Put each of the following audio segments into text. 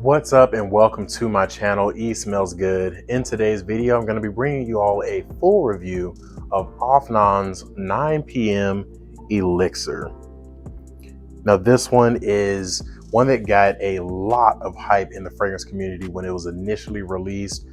What's up and welcome to my channel, E Smells Good. In today's video, I'm going to be bringing you all a full review of Afnan's 9 p.m. Elixir. Now this one is one that got a lot of hype in the fragrance community when it was initially released.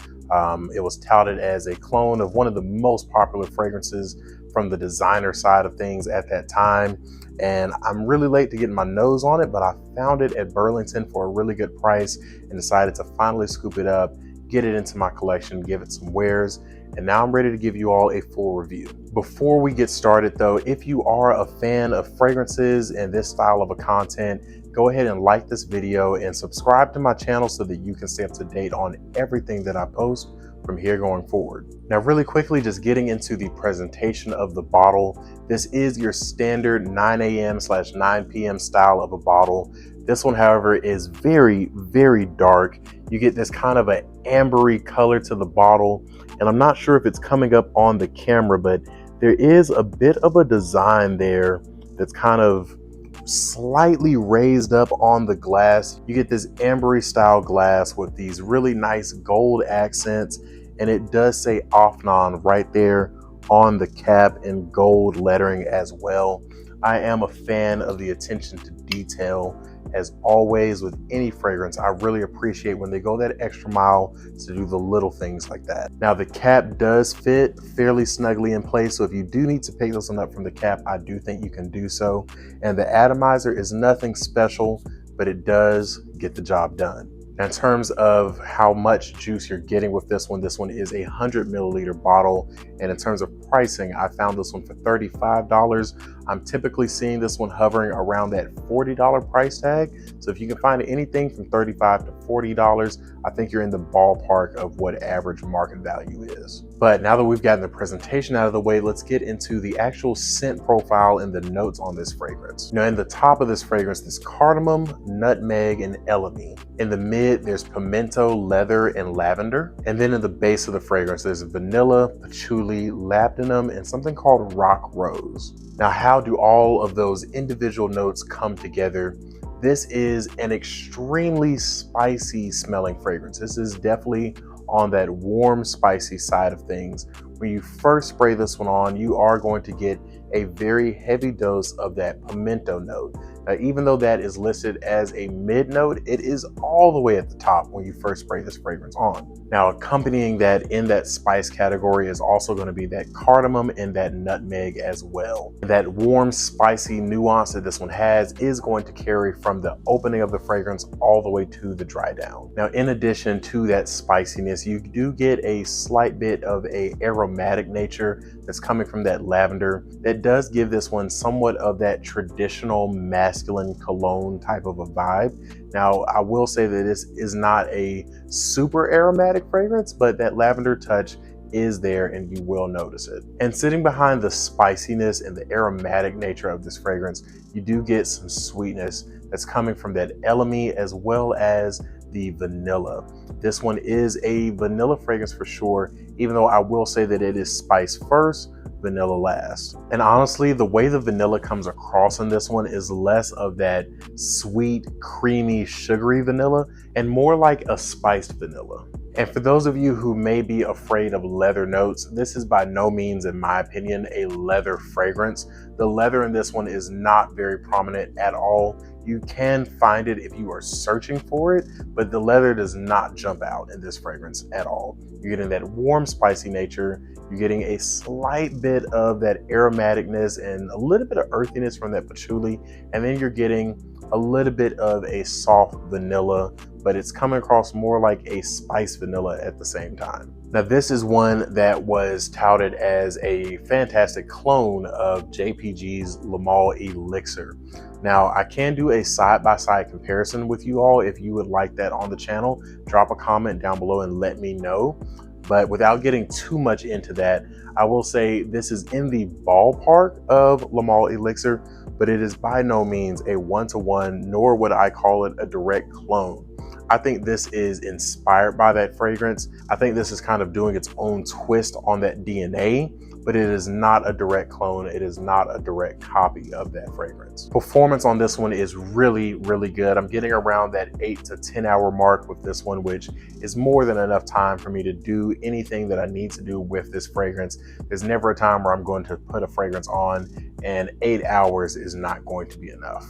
It was touted as a clone of one of the most popular fragrances from the designer side of things at that time. And I'm really late to getting my nose on it, but I found it at Burlington for a really good price and decided to finally scoop it up, get it into my collection, give it some wears, and now I'm ready to give you all a full review. Before we get started though, if you are a fan of fragrances and this style of a content, go ahead and like this video and subscribe to my channel so that you can stay up to date on everything that I post from here going forward. Now really quickly, just getting into the presentation of the bottle. This is your standard 9 a.m/9 p.m. style of a bottle. This one, however, is very, very dark. You get this kind of an ambery color to the bottle, and I'm not sure if it's coming up on the camera, but there is a bit of a design there that's kind of slightly raised up on the glass. You get this ambery style glass with these really nice gold accents, and it does say Afnan right there on the cap in gold lettering as well. I am a fan of the attention to detail. As always with any fragrance, I really appreciate when they go that extra mile to do the little things like that. Now the cap does fit fairly snugly in place, so if you do need to pick this one up from the cap, I do think you can do so. And the atomizer is nothing special, but it does get the job done. Now, in terms of how much juice you're getting with this one is a 100 milliliter bottle. And in terms of pricing, I found this one for $35. I'm typically seeing this one hovering around that $40 price tag. So if you can find anything from $35 to $40, I think you're in the ballpark of what average market value is. But now that we've gotten the presentation out of the way, let's get into the actual scent profile and the notes on this fragrance. Now in the top of this fragrance, there's cardamom, nutmeg, and elemi. In the mid, there's pimento, leather, and lavender. And then in the base of the fragrance, there's vanilla, patchouli, labdanum, and something called rock rose. Now, how do all of those individual notes come together? This is an extremely spicy smelling fragrance. This is definitely on that warm, spicy side of things. When you first spray this one on, you are going to get a very heavy dose of that pimento note. Now, even though that is listed as a mid note, it is all the way at the top when you first spray this fragrance on. Now, accompanying that in that spice category is also going to be that cardamom and that nutmeg as well. That warm, spicy nuance that this one has is going to carry from the opening of the fragrance all the way to the dry down. Now, in addition to that spiciness, you do get a slight bit of a aromatic nature that's coming from that lavender that does give this one somewhat of that traditional masculine cologne type of a vibe. Now, I will say that this is not a super aromatic fragrance, but that lavender touch is there and you will notice it. And sitting behind the spiciness and the aromatic nature of this fragrance, you do get some sweetness that's coming from that elemi as well as the vanilla. This one is a vanilla fragrance for sure, even though I will say that it is spice first, vanilla last. And honestly, the way the vanilla comes across in this one is less of that sweet, creamy, sugary vanilla and more like a spiced vanilla. And for those of you who may be afraid of leather notes, this is by no means, in my opinion, a leather fragrance. The leather in this one is not very prominent at all. You can find it if you are searching for it, but the leather does not jump out in this fragrance at all. You're getting that warm, spicy nature. You're getting a slight bit of that aromaticness and a little bit of earthiness from that patchouli. And then you're getting a little bit of a soft vanilla, but it's coming across more like a spiced vanilla at the same time. Now, this is one that was touted as a fantastic clone of JPG's Le Male Elixir. Now, I can do a side-by-side comparison with you all. If you would like that on the channel, drop a comment down below and let me know. But without getting too much into that, I will say this is in the ballpark of Le Male Elixir, but it is by no means a one-to-one, nor would I call it a direct clone. I think this is inspired by that fragrance. I think this is kind of doing its own twist on that DNA, but it is not a direct clone. It is not a direct copy of that fragrance. Performance on this one is really, really good. I'm getting around that 8 to 10 hour mark with this one, which is more than enough time for me to do anything that I need to do with this fragrance. There's never a time where I'm going to put a fragrance on and 8 hours is not going to be enough.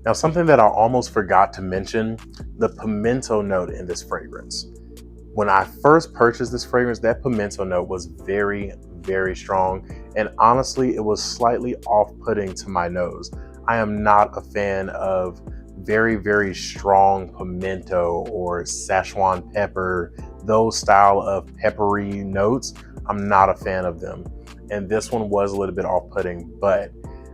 Now, something that I almost forgot to mention, the pimento note in this fragrance. When I first purchased this fragrance, that pimento note was very, very strong. And honestly, it was slightly off-putting to my nose. I am not a fan of very, very strong pimento or Szechuan pepper, those style of peppery notes. I'm not a fan of them. And this one was a little bit off-putting, but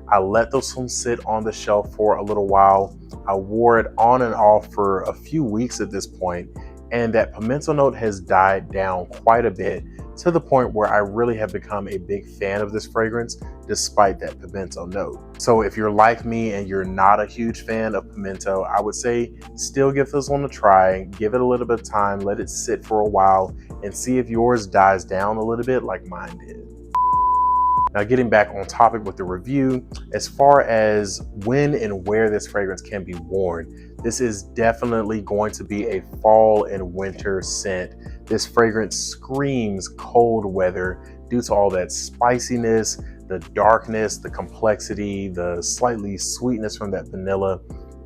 I let those ones sit on the shelf for a little while. I wore it on and off for a few weeks at this point, and that pimento note has died down quite a bit to the point where I really have become a big fan of this fragrance despite that pimento note. So if you're like me and you're not a huge fan of pimento, I would say still give this one a try, give it a little bit of time, let it sit for a while and see if yours dies down a little bit like mine did. Now, getting back on topic with the review, as far as when and where this fragrance can be worn, this is definitely going to be a fall and winter scent. This fragrance screams cold weather due to all that spiciness, the darkness, the complexity, the slightly sweetness from that vanilla.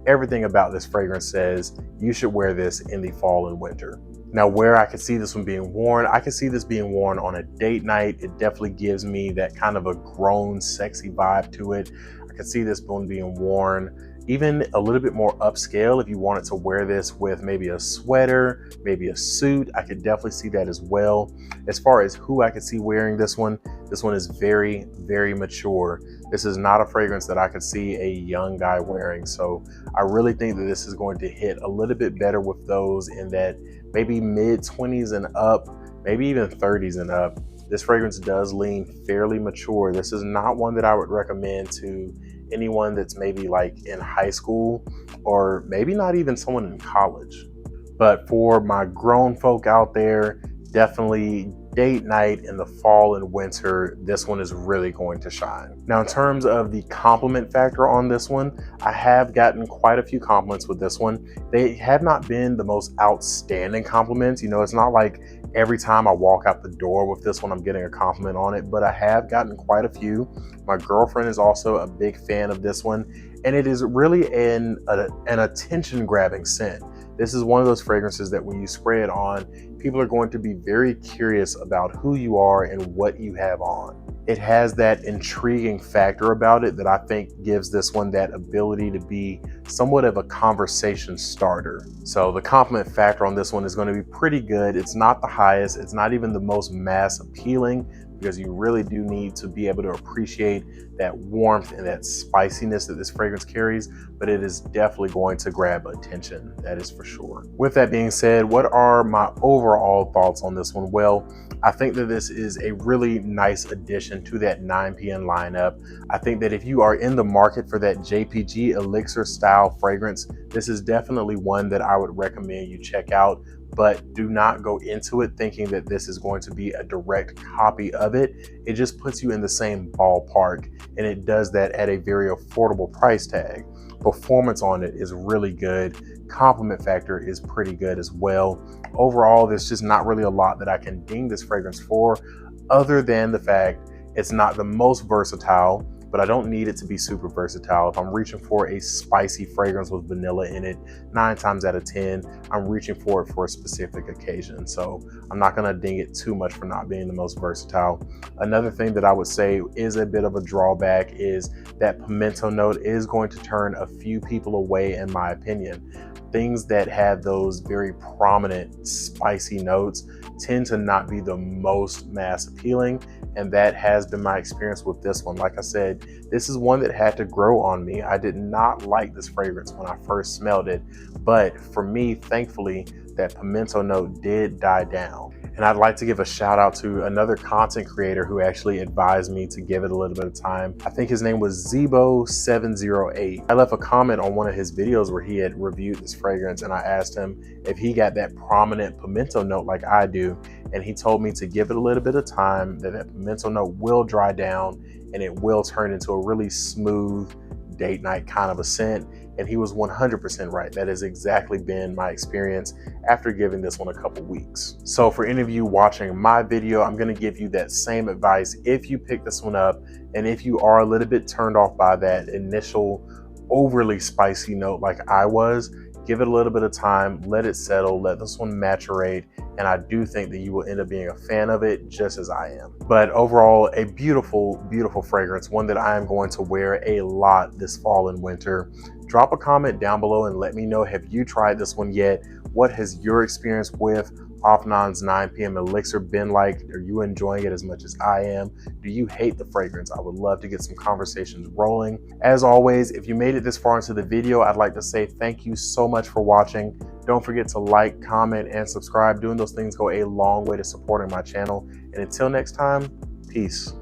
Everything about this fragrance says you should wear this in the fall and winter. Now, where I could see this one being worn, I could see this being worn on a date night. It definitely gives me that kind of a grown, sexy vibe to it. I could see this one being worn even a little bit more upscale if you wanted to wear this with maybe a sweater, maybe a suit. I could definitely see that as well. As far as who I could see wearing this one is very, very mature. This is not a fragrance that I could see a young guy wearing. So I really think that this is going to hit a little bit better with those in that maybe mid 20s and up, maybe even 30s and up. This fragrance does lean fairly mature. This is not one that I would recommend to anyone that's maybe like in high school or maybe not even someone in college. But for my grown folk out there, definitely date night in the fall and winter, this one is really going to shine. Now, in terms of the compliment factor on this one, I have gotten quite a few compliments with this one. They have not been the most outstanding compliments. You know, it's not like every time I walk out the door with this one, I'm getting a compliment on it, but I have gotten quite a few. My girlfriend is also a big fan of this one, and it is really an attention-grabbing scent. This is one of those fragrances that when you spray it on, people are going to be very curious about who you are and what you have on. It has that intriguing factor about it that I think gives this one that ability to be somewhat of a conversation starter. So the compliment factor on this one is going to be pretty good. It's not the highest, it's not even the most mass appealing, because you really do need to be able to appreciate that warmth and that spiciness that this fragrance carries, but it is definitely going to grab attention, that is for sure. With that being said, what are my overall thoughts on this one? Well, I think that this is a really nice addition to that 9 p.m. lineup. I think that if you are in the market for that JPG Elixir style fragrance, this is definitely one that I would recommend you check out. But do not go into it thinking that this is going to be a direct copy of it. It just puts you in the same ballpark, and it does that at a very affordable price tag. Performance on it is really good. Compliment factor is pretty good as well. Overall, there's just not really a lot that I can ding this fragrance for, other than the fact it's not the most versatile, but I don't need it to be super versatile. If I'm reaching for a spicy fragrance with vanilla in it, 9 times out of 10, I'm reaching for it for a specific occasion. So I'm not gonna ding it too much for not being the most versatile. Another thing that I would say is a bit of a drawback is that pimento note is going to turn a few people away, in my opinion. Things that have those very prominent spicy notes tend to not be the most mass appealing, and that has been my experience with this one. Like I said, this is one that had to grow on me. I did not like this fragrance when I first smelled it, but for me, thankfully, that pimento note did die down. And I'd like to give a shout out to another content creator who actually advised me to give it a little bit of time. I think his name was Zebo708. I left a comment on one of his videos where he had reviewed this fragrance, and I asked him if he got that prominent pimento note like I do. And he told me to give it a little bit of time, that pimento note will dry down and it will turn into a really smooth date night kind of a scent. And he was 100% right. That has exactly been my experience after giving this one a couple weeks. So for any of you watching my video, I'm going to give you that same advice if you pick this one up, and if you are a little bit turned off by that initial overly spicy note like I was, give it a little bit of time, let it settle, let this one maturate, and I do think that you will end up being a fan of it just as I am. But overall, a beautiful, beautiful fragrance, one that I am going to wear a lot this fall and winter. Drop a comment down below and let me know, have you tried this one yet? What has your experience with Afnan's 9 p.m. Elixir been like? Are you enjoying it as much as I am? Do you hate the fragrance? I would love to get some conversations rolling. As always, if you made it this far into the video, I'd like to say thank you so much for watching. Don't forget to like, comment, and subscribe. Doing those things go a long way to supporting my channel. And until next time, peace.